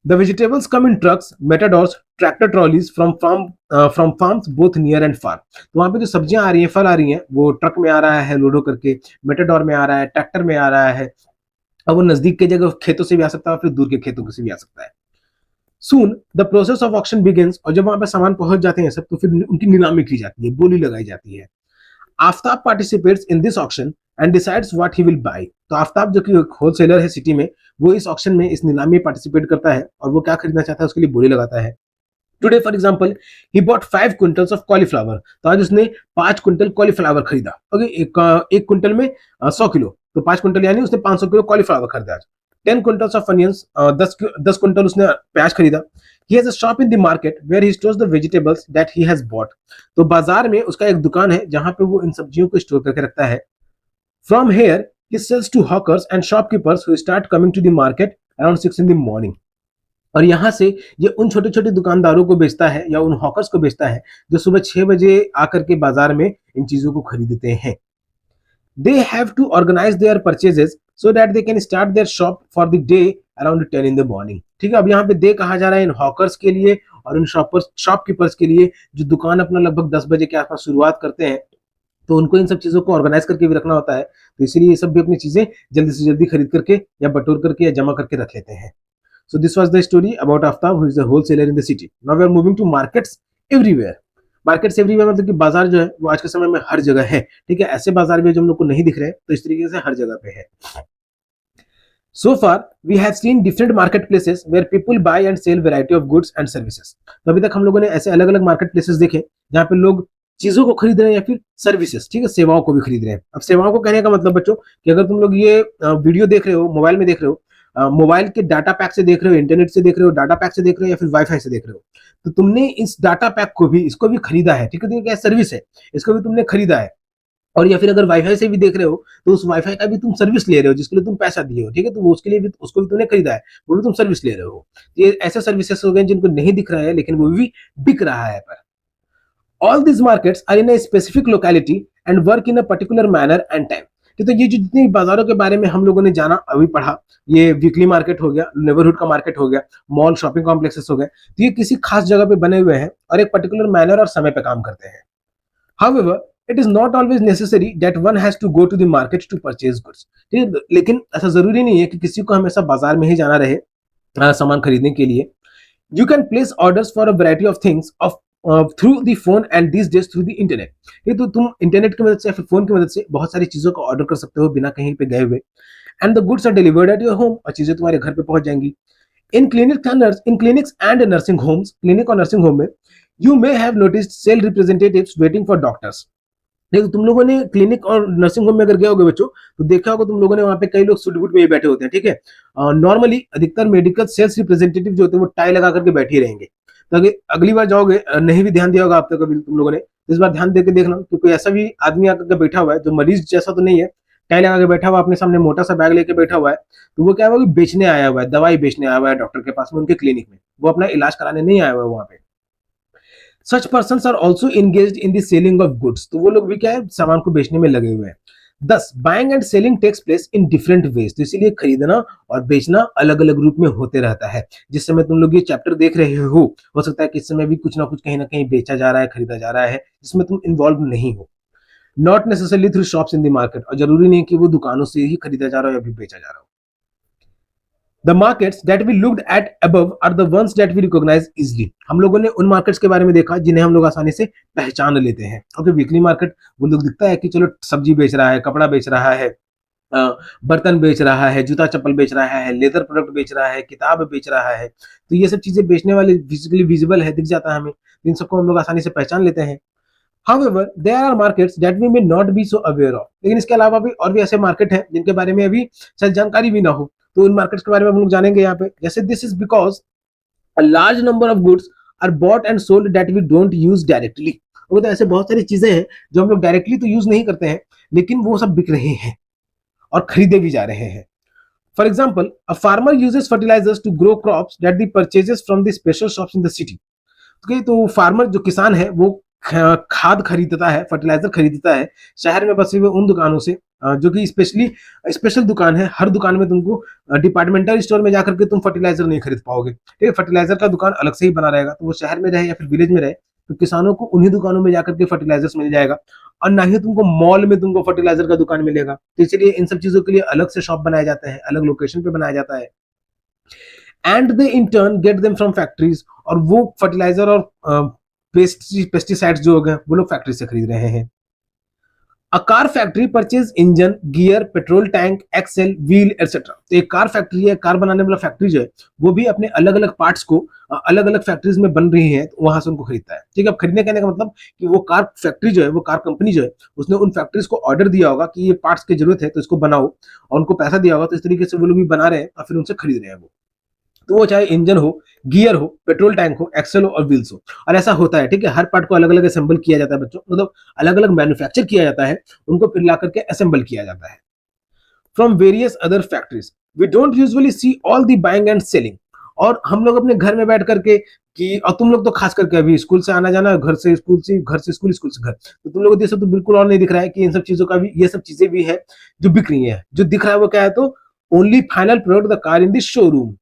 The vegetables come in trucks, matadors, tractor trolleys from farms both near and far. तो वहां पे जो सब्जियां आ रही हैं, फल आ रही हैं, वो ट्रक में आ रहा है लोड होकर के, मेटाडोर में आ रहा है, ट्रैक्टर में आ रहा है। अब वो नजदीक के जगह खेतों से भी आ सकता है, फिर दूर के खेतों से भी आ सकता है। Soon the process of auction begins. और जब वहां पे सामान पहुंच जाते हैं सब, तो फिर उनकी नीलामी की जाती है, बोली लगाई जाती है। Aftab participates in this auction and decides what he will buy. तो आफ्ताब जो कि होलसेलर है सिटी में, वो इस ऑक्शन में, इस नीलामी में पार्टिसिपेट करता है और वो क्या खरीदना चाहता है उसके लिए बोली लगाता है। Today for example he bought 5 quintals of cauliflower. तो आज उसने 5 क्विंटल कॉलीफ्लावर खरीदा। ओके, एक क्विंटल में 100 किलो, तो 5 क्विंटल यानी उसने 500 किलो कॉलीफ्लावर खरीदा आज। 10 क्विंटल्स ऑफ अनियंस, 10 क्विंटल उसने प्याज खरीदा। He has a shop in the market where he stores the vegetables that he has bought. तो बाजार में उसका एक दुकान है जहां पे वो इन सब्जियों को स्टोर करके रखता है। From here he sells to hawkers and shopkeepers who start coming to the market around 6 in the morning. और यहाँ से ये उन छोटे छोटे दुकानदारों को बेचता है या उन हॉकर्स को बेचता है जो सुबह 6 बजे आकर के बाजार में इन चीजों को खरीदते हैं। They have to organize their purchases so that they can start their shop for the day around 10 in the morning. ठीक है, अब यहाँ पे दे कहा जा रहा है इन हॉकर्स के लिए और इन शॉपकीपर्स के लिए जो दुकान अपना लगभग 10 बजे के आसपास शुरुआत करते हैं, तो उनको इन सब चीजों को ऑर्गेनाइज करके भी रखना होता है। तो इसीलिए ये सब भी अपनी चीजें जल्दी से जल्दी खरीद करके या बटोर करके या जमा करके रख लेते हैं। So this was the story about Aftab who is a wholesaler in the city. Now we are moving to markets everywhere. Markets everywhere मतलब कि बाजार जो है वो आज के समय में हर जगह है। ठीक है, ऐसे बाजार भी जो हम लोग को नहीं दिख रहे हैं, तो इस तरीके से हर जगह पे है। So far, we have seen different marketplaces where people buy and sell variety of goods and services. तो अभी तक हम लोगों ने ऐसे अलग अलग मार्केट प्लेसेस देखे जहाँ पे लोग चीजों को खरीद रहे हैं या फिर सर्विसेज, ठीक है, सेवाओं को भी खरीद रहे हैं। अब सेवाओं को कहने का मतलब बच्चों कि अगर तुम लोग ये वीडियो देख रहे हो, मोबाइल में देख रहे हो, मोबाइल के डाटा पैक से देख रहे हो, इंटरनेट से देख रहे हो, डाटा पैक से देख रहे हो या फिर वाईफाई से देख रहे हो, तो तुमने इस डाटा पैक को भी, इसको भी खरीदा है। ठीक है, तो क्या सर्विस है, इसको भी तुमने खरीदा है। और या फिर अगर वाईफाई से भी देख रहे हो तो उस वाईफाई का भी तुम सर्विस ले रहे हो जिसके लिए तुम पैसा दिए हो। ठीक है, तो वो उसके लिए भी, उसको भी तुमने खरीदा है, वो भी तुम सर्विस ले रहे हो। ये ऐसे सर्विसेज हो गए जिनको नहीं दिख रहा है लेकिन वो भी बिक रहा है। पर all this markets are in a specific locality and work in a particular manner and time. तो ये जो जितनी बाजारों के बारे में हम लोगों ने जाना अभी पढ़ा, ये वीकली मार्केट हो गया, नेबरहुड का मार्केट हो गया, मॉल शॉपिंग कॉम्प्लेक्सेस हो गए, तो ये किसी खास जगह पे बने हुए हैं और एक पर्टिकुलर मैनर और समय पे काम करते हैं। However, it is not always necessary that one has to go to the market to purchase goods। ठीक है, लेकिन ऐसा जरूरी नहीं है कि किसी को हमेशा बाजार में ही जाना रहे सामान खरीदने के लिए। You can place orders for a variety of things through the phone and these days through the internet। ये तो तुम इंटरनेट की मदद से या फिर फोन की मदद से बहुत सारी चीजों को ऑर्डर कर सकते हो बिना कहीं पे गए हुए। And the goods are delivered at your home, और चीजें तुम्हारे घर पे पहुंच जाएंगी। In clinics and nursing homes, clinic और नर्सिंग होम में you may have noticed sale representatives waiting for doctors. देखो, तुम लोगों ने क्लिनिक और नर्सिंग होम में अगर गए होगे बच्चों, तो देखा होगा तुम लोगों ने वहां पे कई लोग सूट बूट में ही बैठे होते हैं। ठीक है, नॉर्मली अधिकतर मेडिकल सेल्स रिप्रेजेंटेटिव जो होते हैं वो टाई लगा करके बैठे ही रहेंगे। तो अगली बार जाओगे, नहीं भी ध्यान दिया होगा आप तक कभी तुम लोगों ने, तो इस बार ध्यान देकर देखना कि कोई ऐसा भी आदमी आकर के बैठा हुआ है जो मरीज जैसा तो नहीं है, टाई लगा के बैठा हुआ, अपने सामने मोटा सा बैग लेके बैठा हुआ है, तो वो क्या हुआ कि बेचने आया हुआ है, दवाई बेचने आया हुआ है डॉक्टर के पास में, उनके क्लिनिक में, वो अपना इलाज कराने नहीं आया हुआ है वहां पे। Such person are also engaged in the selling of goods, तो वो लोग भी क्या है, सामान को बेचने में लगे हुए हैं। Thus buying and selling takes place in different ways, तो इसीलिए खरीदना और बेचना अलग अलग रूप में होते रहता है। जिस समय तुम लोग ये चैप्टर देख रहे हो सकता है कि इस समय भी कुछ ना कुछ कहीं ना कहीं बेचा जा रहा है, खरीदा जा रहा है, जिसमें तुम इन्वॉल्व नहीं हो। Not necessarily through shops in the market, और जरूरी नहीं कि वो दुकानों से ही खरीदा जा रहा हो या भी बेचा जा रहा हो। The markets that we looked at above are the ones that we recognize easily। हम लोगों ने उन मार्केट्स के बारे में देखा जिन्हें हम लोग आसानी से पहचान लेते हैं। ओके, वीकली मार्केट वो लोग दिखता है कि चलो सब्जी बेच रहा है, कपड़ा बेच रहा है, बर्तन बेच रहा है, जूता चप्पल बेच रहा है, लेदर प्रोडक्ट बेच रहा है, किताब बेच रहा है, तो ये सब चीजें बेचने वाले फिजिकली विजिबल है, दिख जाता है हमें, इन सबको हम लोग आसानी से पहचान लेते हैं। However, there are markets that we may not be so aware of। लेकिन इसके अलावा भी और भी ऐसे मार्केट हैं जिनके बारे में अभी शायद जानकारी भी ना हो, तो उन मार्केट्स के बारे में हम लोग जानेंगे यहाँ पे। जैसे this is because a large number of goods are bought and sold that we don't use directly. तो ऐसे बहुत सारी चीजें हैं जो हम लोग डायरेक्टली तो यूज नहीं करते हैं, लेकिन वो सब बिक रहे हैं और खरीदे भी जा रहे हैं। For example, a farmer uses fertilizers to grow crops that the purchases from the special shops in the city. तो फार्मर जो किसान है वो खाद खरीदता है, फर्टिलाइजर खरीदता है शहर में बसे हुए उन दुकानों से, जो कि स्पेशल दुकान है। हर दुकान में तुमको डिपार्टमेंटल स्टोर में जाकर के तुम फर्टिलाइजर नहीं खरीद पाओगे। ठीक है, फर्टिलाइजर का दुकान अलग से ही बना रहेगा, तो वो शहर में रहे या फिर विलेज में रहे, तो किसानों को उन्हीं दुकानों में जाकर के फर्टिलाइजर्स मिल जाएगा, और ना ही तुमको मॉल में तुमको फर्टिलाइजर का दुकान मिलेगा। तो इसलिए इन सब चीजों के लिए अलग से शॉप बनाए जाते हैं, अलग लोकेशन पे बनाया जाता है। And they in turn get them from factories, और वो फर्टिलाइजर और पेस्टिसाइड्स जो हो गए वो लोग फैक्ट्री से खरीद रहे हैं। A car factory purchase engine, gear, petrol tank, axle, wheel etcetera. तो एक कार फैक्ट्री है, कार बनाने वाला फैक्ट्री जो है वो भी अपने अलग अलग पार्ट्स को अलग अलग फैक्ट्रीज में बन रही है, तो वहां से उनको खरीदता है। ठीक है, अब खरीदने कहने का मतलब कि वो कार फैक्ट्री जो है, वो कार कंपनी जो है, उसने उन फैक्ट्रीज को ऑर्डर दिया होगा कि ये पार्ट्स की जरूरत है तो इसको बनाओ, और उनको पैसा दिया होगा, तो इस तरीके से वो लोग भी बना रहे हैं और फिर उनसे खरीद रहे हैं वो। तो वो चाहे इंजन हो, गियर हो, पेट्रोल टैंक हो, एक्सेल हो और व्हील्स हो, और ऐसा होता है। ठीक है, हर पार्ट को अलग अलग असेंबल किया जाता है बच्चों, मतलब अलग अलग मैन्युफैक्चर किया जाता है, उनको फिर ला करके असेंबल किया जाता है from various other factories. We don't usually see all the buying and selling. और हम लोग अपने घर में बैठ करके कि, और तुम लोग तो खास करके अभी स्कूल से आना जाना, घर से स्कूल से, घर से स्कूल, स्कूल से घर, तो तुम लोग को ये सब तो बिल्कुल और नहीं दिख रहा है कि इन सब चीजों का भी, ये सब चीजें भी है जो बिक रही है। जो दिख रहा है वो क्या है, तो only final product the car in the showroom.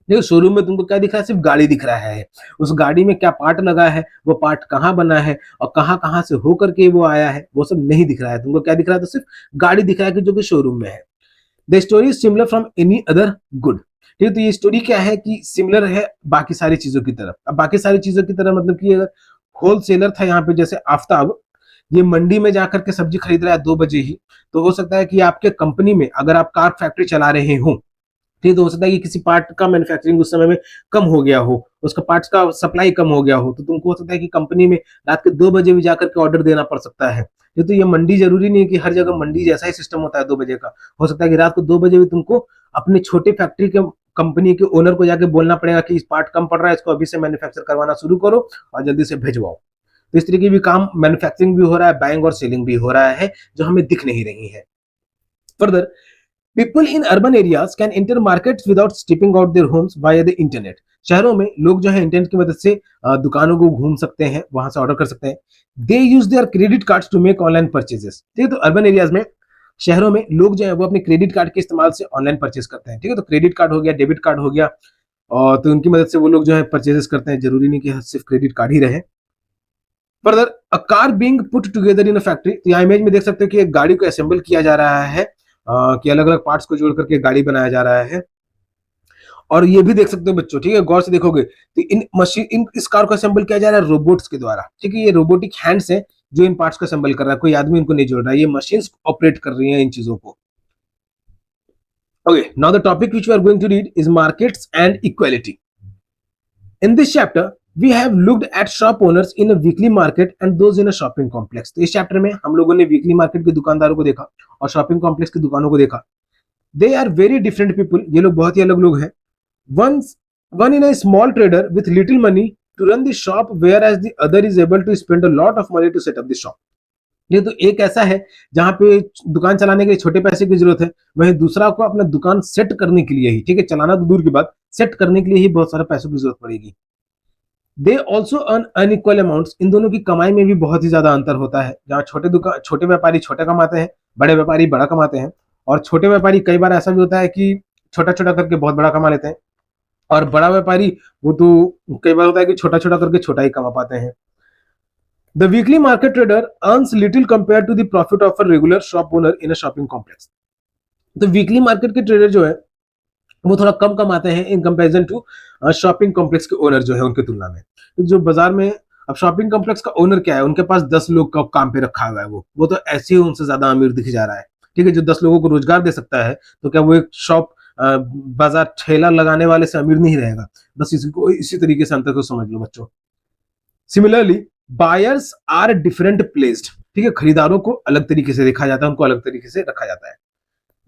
देखो, शोरूम में तुमको क्या दिख रहा है, सिर्फ गाड़ी दिख रहा है, उस गाड़ी में क्या पार्ट लगा है, वो पार्ट कहाँ बना है और कहाँ कहाँ से होकर के वो आया है, वो सब नहीं दिख रहा है तुमको। क्या दिख रहा है, तो सिर्फ गाड़ी दिख रहा है कि जो कि शोरूम में है। The story is similar from any other good. ठीक है, तो ये स्टोरी क्या है कि सिमिलर है बाकी सारी चीजों की तरफ। अब बाकी सारी चीजों की तरफ मतलब कि अगर होलसेलर था यहाँ पे, जैसे आफ्ताब, ये मंडी में जाकर के सब्जी खरीद रहा है 2 बजे ही, तो हो सकता है कि आपके कंपनी में अगर आप कार फैक्ट्री चला रहे हो, ठीक, तो हो सकता है कि किसी पार्ट का मैन्युफैक्चरिंग उस समय में कम हो गया हो, उसका पार्ट्स का सप्लाई कम हो गया हो, तो तुमको हो सकता है कि कंपनी में रात के 2 बजे भी जाकर के ऑर्डर देना पड़ सकता है। ये तो ये मंडी जरूरी नहीं है कि हर जगह मंडी जैसा ही सिस्टम होता है 2 बजे का। हो सकता है कि रात को 2 बजे भी तुमको अपने छोटे फैक्ट्री के कंपनी के ओनर को जाके बोलना पड़ेगा कि इस पार्ट कम पड़ रहा है, इसको अभी से मैन्युफैक्चर करवाना शुरू करो और जल्दी से भेजवाओ। तो इस तरीके भी काम, मैन्युफैक्चरिंग भी हो रहा है, बाइंग और सेलिंग भी हो रहा है, जो हमें दिख नहीं रही है। Further, people in urban areas can enter markets without stepping out their homes via the internet. शहरों में लोग जो है इंटरनेट की मदद से दुकानों को घूम सकते हैं, वहां से ऑर्डर कर सकते हैं। They use their credit cards to make online purchases. ठीक है, तो अर्बन एरियाज में शहरों में लोग जो है वो अपने क्रेडिट कार्ड के इस्तेमाल से ऑनलाइन परचेज करते हैं, ठीक है। तो क्रेडिट कार्ड हो गया, डेबिट कार्ड हो गया, और तो उनकी मदद से वो लोग जो है परचेजेस करते हैं, जरूरी नहीं कि सिर्फ क्रेडिट कार्ड ही रहे। Further, a car being put together in a factory, तो यहाँ इमेज में देख सकते हो कि एक गाड़ी को असेंबल किया जा रहा है, कि अलग अलग पार्ट्स को जोड़ करके गाड़ी बनाया जा रहा है। और ये भी देख सकते हो बच्चों, ठीक है, गौर से देखोगे तो इस कार को असेंबल किया जा रहा है रोबोट्स के द्वारा, ठीक है। ये रोबोटिक हैंड्स है जो इन पार्ट्स को असेंबल कर रहा है, कोई आदमी इनको नहीं जोड़ रहा है, ये मशीन्स ऑपरेट कर रही हैं इन चीजों को। Okay, now the topic which we are going to read is markets and equality. In this chapter, we have looked at shop owners in a weekly market and those in a shopping complex. तो इस chapter में हम लोगों ने weekly market के दुकानदारों को देखा और शॉपिंग कॉम्प्लेक्स की दुकानों को देखा। They are very different people. ये लोग बहुत ही अलग लोग हैं। One in a small trader with little money to run the shop, whereas the other is able to spend a lot of money to set up the shop. ये तो एक ऐसा है जहां पे दुकान चलाने के लिए छोटे पैसे की जरूरत है, वहीं दूसरा को अपना दुकान सेट करने के लिए ही, ठीक है, चलाना तो दूर की बात, सेट करने के लिए ही बहुत सारे पैसों की जरूरत पड़ेगी। They also earn unequal amounts, इन दोनों की कमाई में भी बहुत ही ज्यादा अंतर होता है। जहाँ छोटे व्यापारी छोटा कमाते हैं, बड़े व्यापारी बड़ा कमाते हैं, और छोटे व्यापारी कई बार ऐसा भी होता है कि छोटा छोटा करके बहुत बड़ा कमा लेते हैं, और बड़ा व्यापारी वो तो कई बार होता है कि छोटा छोटा करके छोटा ही कमा पाते हैं। The weekly market trader earns little compared to the profit of a regular shop owner in a shopping complex. तो वीकली मार्केट के ट्रेडर जो है वो थोड़ा कम कमाते हैं in comparison to shopping complex के ओनर जो है उनके तुलना में। जो बाजार में अब शॉपिंग कॉम्प्लेक्स का ओनर क्या है, उनके पास 10 लोग का काम पे रखा हुआ है, वो तो ऐसे ही उनसे ज्यादा अमीर दिख जा रहा है, ठीक है। जो 10 लोगों को रोजगार दे सकता है, तो क्या वो एक शॉप बाजार ठेला लगाने वाले से अमीर नहीं रहेगा? बस इसी तरीके से अंतर को समझ लो बच्चों। Similarly buyers are different placed, ठीक है, खरीदारों को अलग तरीके से देखा जाता है, उनको अलग तरीके से रखा जाता है।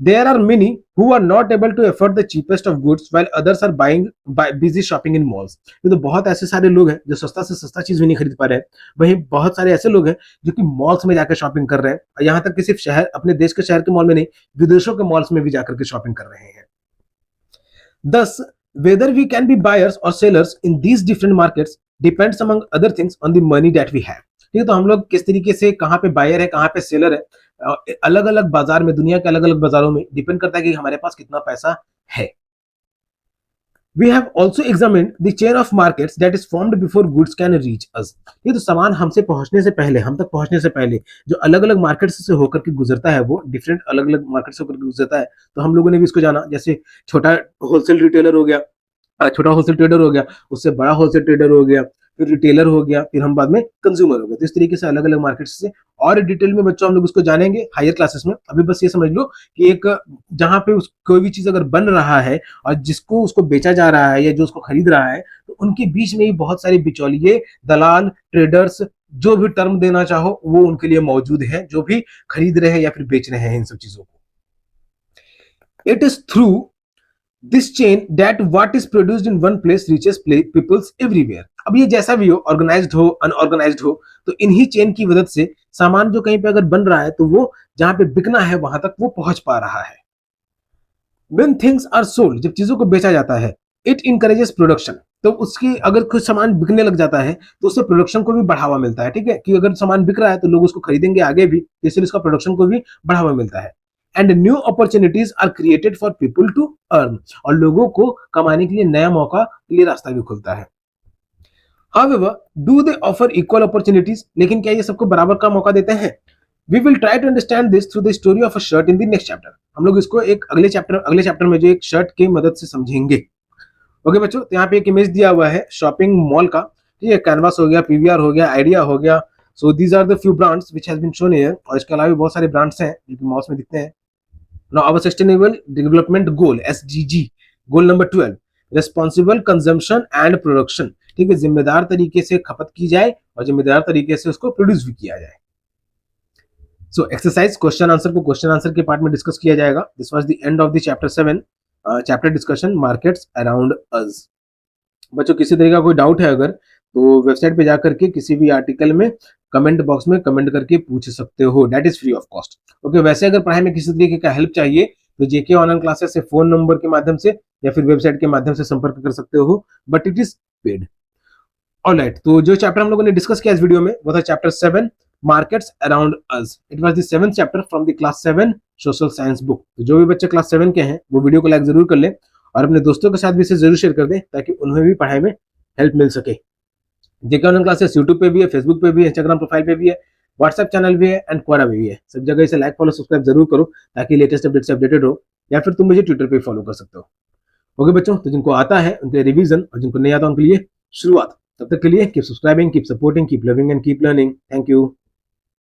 There are many who are not able to afford the cheapest of goods while others are buying busy shopping in malls. ये तो बहुत ऐसे सारे लोग हैं जो सस्ता से सस्ता चीज भी नहीं खरीद पा रहे हैं, वहीं बहुत सारे ऐसे लोग हैं जो कि मॉल्स में जाकर शॉपिंग कर रहे हैं, और यहाँ तक कि सिर्फ शहर, अपने देश के शहर के मॉल में नहीं, विदेशों के मॉल्स में भी जाकर के शॉपिंग कर रहे हैं। Thus, whether we can be buyers or sellers in these different markets depends among other things on the money that we have. ठीक है, तो हम लोग किस तरीके से कहाँ पे बायर है, कहाँ पे सेलर है, अलग अलग बाजार में, दुनिया के अलग अलग बाजारों में डिपेंड करता है कि हमारे पास कितना पैसा है। We have also examined the chain of markets that is formed before goods can reach us. ये तो सामान हमसे पहुंचने से पहले, हम तक पहुंचने से पहले जो अलग अलग मार्केट से होकर के गुजरता है, वो डिफरेंट अलग अलग मार्केट से होकर के गुजरता है। तो हम लोगों ने भी इसको जाना, जैसे छोटा होलसेल रिटेलर हो गया, छोटा होलसेल ट्रेडर हो गया, उससे बड़ा होलसेल ट्रेडर हो गया, फिर रिटेलर हो गया, फिर हम बाद में कंज्यूमर हो गए। तो इस तरीके से अलग अलग मार्केट से और डिटेल में बच्चों हम लोग इसको जानेंगे हायर क्लासेस में। अभी बस ये समझ लो कि एक जहां पे कोई भी चीज अगर बन रहा है और जिसको उसको बेचा जा रहा है या जो उसको खरीद रहा है, तो उनके बीच में भी बहुत सारे बिचौलिए, दलाल, ट्रेडर्स, जो भी टर्म देना चाहो वो उनके लिए मौजूद है, जो भी खरीद रहे हैं या फिर बेच रहे हैं इन सब चीजों को। It is through this chain that what is produced in one place reaches peoples everywhere. अब ये जैसा भी हो, ऑर्गेनाइज्ड हो, अनऑर्गेनाइज्ड हो, तो इन्हीं चेन की मदद से सामान जो कहीं पे अगर बन रहा है तो वो जहां पे बिकना है वहां तक वो पहुंच पा रहा है। When things are sold, जब चीजों को बेचा जाता है, इट इनकरेजेस प्रोडक्शन, तो उसकी अगर कुछ सामान बिकने लग जाता है तो उससे प्रोडक्शन को भी बढ़ावा मिलता है, ठीक है, कि अगर सामान बिक रहा है तो लोग उसको खरीदेंगे आगे भी, इसलिए उसका प्रोडक्शन को भी बढ़ावा मिलता है। And new opportunities are created for people to earn, और लोगों को कमाने के लिए नया मौका के लिए रास्ता भी खुलता है। However, do they offer equal opportunities? लेकिन क्या ये सबको बराबर का मौका देते हैं? We will try to understand this through the story of a shirt in the next chapter. हम लोग इसको एक अगले चैप्टर में जो एक शर्ट की मदद से समझेंगे। ओके बच्चों, तो यहाँ पे एक इमेज दिया हुआ है शॉपिंग मॉल का, ठीक है, कैनवास हो गया, पीवीआर हो गया, आइडिया हो गया। So these are the few brands which has been shown here, और इसके अलावा भी बहुत सारे ब्रांड्स हैं जो कि मॉल्स में दिखते हैं। Now our sustainable development goal SDG, goal number 12, responsible consumption and production, ठीक है, जिम्मेदार तरीके से खपत की जाए और जिम्मेदार तरीके से उसको प्रोड्यूस भी किया जाए। सो एक्सरसाइज क्वेश्चन आंसर को क्वेश्चन आंसर के पार्ट में डिस्कस किया जाएगा। This was the end of the chapter 7, chapter discussion markets around us. बच्चों किसी तरह का कोई डाउट है अगर, तो वेबसाइट पे जाकर के किसी भी आर्टिकल में कमेंट बॉक्स में कमेंट करके पूछ सकते हो, that is free of cost. Okay, वैसे अगर पढ़ाई में किसी तरीके का हेल्प चाहिए तो जेके ऑनलाइन क्लासेस से फोन नंबर के माध्यम से या फिर वेबसाइट के माध्यम से संपर्क कर सकते हो, but it is paid. Alright, तो जो चैप्टर हम लोगों ने डिस्कस किया इस वीडियो में वो था chapter 7, markets around us. It was the 7th chapter from the class 7 social science book. तो जो भी बच्चे क्लास 7 के हैं वो वीडियो को लाइक जरूर कर लें और अपने दोस्तों के साथ भी इसे जरूर शेयर कर दें ताकि उन्हें भी पढ़ाई में हेल्प मिल सके। जेके ऑनलाइन क्लासेस यूट्यूब पे भी है, फेसबुक पे भी है, इंस्टाग्राम प्रोफाइल पे भी है, व्हाट्सएप चैनल भी है एंड क्वारा भी है। सब जगह इसे लाइक फॉलो सब्सक्राइब जरूर करो ताकि लेटेस्ट अपडेट से अपडेटेड हो, या फिर तुम मुझे ट्विटर पे फॉलो कर सकते हो। ओके बच्चों, तो जिनको आता है उनके रिवीजन और जिनको नहीं आता उनके लिए शुरुआत। तब तक के लिए keep subscribing, keep supporting, keep loving and keep learning. Thank you.